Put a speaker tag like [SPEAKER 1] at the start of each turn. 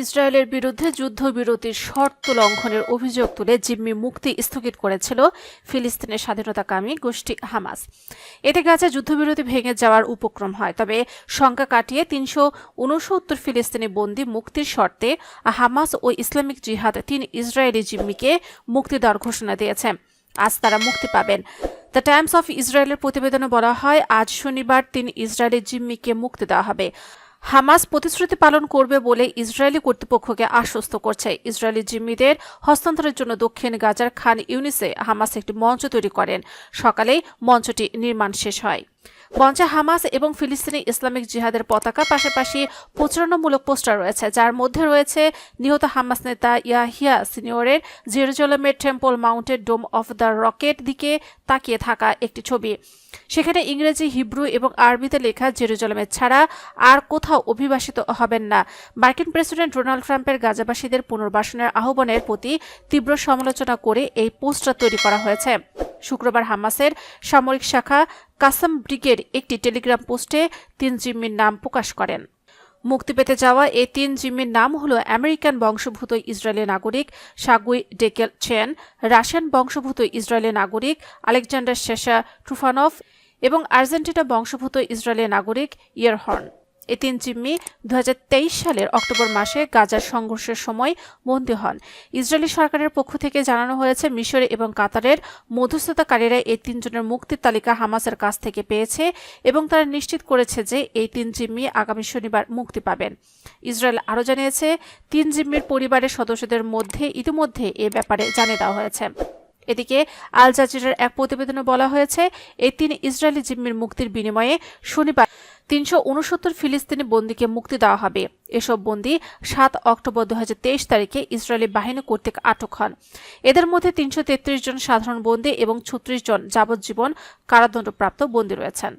[SPEAKER 1] ইসরায়েলের বিরুদ্ধে যুদ্ধবিরতির শর্ত লঙ্ঘনের অভিযোগ তুলে জিম্মি মুক্তি স্থগিত করেছিল ফিলিস্তিনের স্বাধীনতাকামী গোষ্ঠী হামাস। এতে গাজা যুদ্ধবিরতি ভেঙে যাওয়ার উপক্রম হয়। তবে শঙ্কা কাটিয়ে ৩৬৯ ফিলিস্তিনি বন্দী মুক্তির শর্তে হামাস ও ইসলামিক জিহাদ ৩ ইসরায়েলি জিম্মিকে মুক্তি দেওয়ার ঘোষণা দিয়েছে। আজ তারা মুক্তি পাবেন। দ্য টাইমস অফ ইসরায়েলের প্রতিবেদনে বলা হয়, আজ শনিবার ৩ ইসরায়েলি জিম্মিকে মুক্তি দেওয়া হবে। হামাস প্রতিশ্রুতি পালন করবে বলে ইসরায়েলি কর্তৃপক্ষকে আশ্বস্ত করছে। ইসরায়েলি জিম্মিদের হস্তান্তরের জন্য দক্ষিণ গাজার খান ইউনিসে হামাস একটি মঞ্চ তৈরি করেন। সকালেই মঞ্চটি নির্মাণ শেষ হয়। মঞ্চে হামাস এবং ফিলিস্তিনি ইসলামিক জিহাদের পতাকা, পাশাপাশি প্রচারণামূলক পোস্টার রয়েছে, যার মধ্যে রয়েছে নিহত হামাস নেতা ইয়াহিয়া সিনিয়রের জেরুজালেমের temple mount dome of the rock দিকে তাকিয়ে থাকা একটি ছবি। সেখানে ইংরেজি, হিব্রু এবং আরবিতে লেখা, জেরুজালেমে ছাড়া আর কোথাও অভিবাসিত হবেন না। মার্কিন প্রেসিডেন্ট ডোনাল্ড ট্রাম্পের গাজাবাসীদের পুনর্বাসনের আহ্বানের প্রতি তীব্র সমালোচনা করে এই পোস্টার তৈরি করা হয়েছে। শুক্রবার হামাসের সামরিক শাখা কাসাম ব্রিগেড একটি টেলিগ্রাম পোস্টে ৩ জিম্মির নাম প্রকাশ করেন। মুক্তি পেতে যাওয়া এই ৩ জিম্মির নাম হল আমেরিকান বংশোদ্ভূত ইসরায়েলি নাগরিক শাগুই ডেকেল চেন, রাশিয়ান বংশোদ্ভূত ইসরায়েলি নাগরিক আলেকজান্ডার শেশা ট্রুফানভ এবং আর্জেন্টিনা বংশোদ্ভূত ইসরায়েলি নাগরিক ইয়ারহর্ন। এই ৩ জিম্মি ২০২৩ সালের অক্টোবর মাসে গাজার সংঘর্ষের সময় বন্দী হন। ইসরায়েলি সরকারের পক্ষ থেকে জানানো হয়েছে, মিশর এবং কাতারের মধ্যস্থতাকারীরা এই ৩ জনের মুক্তির তালিকা হামাসের কাছ থেকে পেয়েছে এবং তারা নিশ্চিত করেছে যে এই ৩ জিম্মি আগামী শনিবার মুক্তি পাবেন। ইসরায়েল আরও জানিয়েছে, ৩ জিম্মির পরিবারের সদস্যদের মধ্যে ইতিমধ্যে এ ব্যাপারে জানিয়ে দেওয়া হয়েছে। এদিকে আল জাজিরার এক প্রতিবেদনে বলা হয়েছে, এই ৩ ইসরায়েলি জিম্মির মুক্তির বিনিময়ে শনিবার ৩৬৯ ফিলিস্তিনি বন্দীকে মুক্তি দেওয়া হবে। এসব বন্দী ৭ অক্টোবর ২০২৩ তারিখে ইসরায়েলি বাহিনী কর্তৃক আটক হন। এদের মধ্যে ৩৩৩ জন সাধারণ বন্দী এবং ৩৬ জন যাবজ্জীবন কারাদণ্ডপ্রাপ্ত বন্দী রয়েছেন।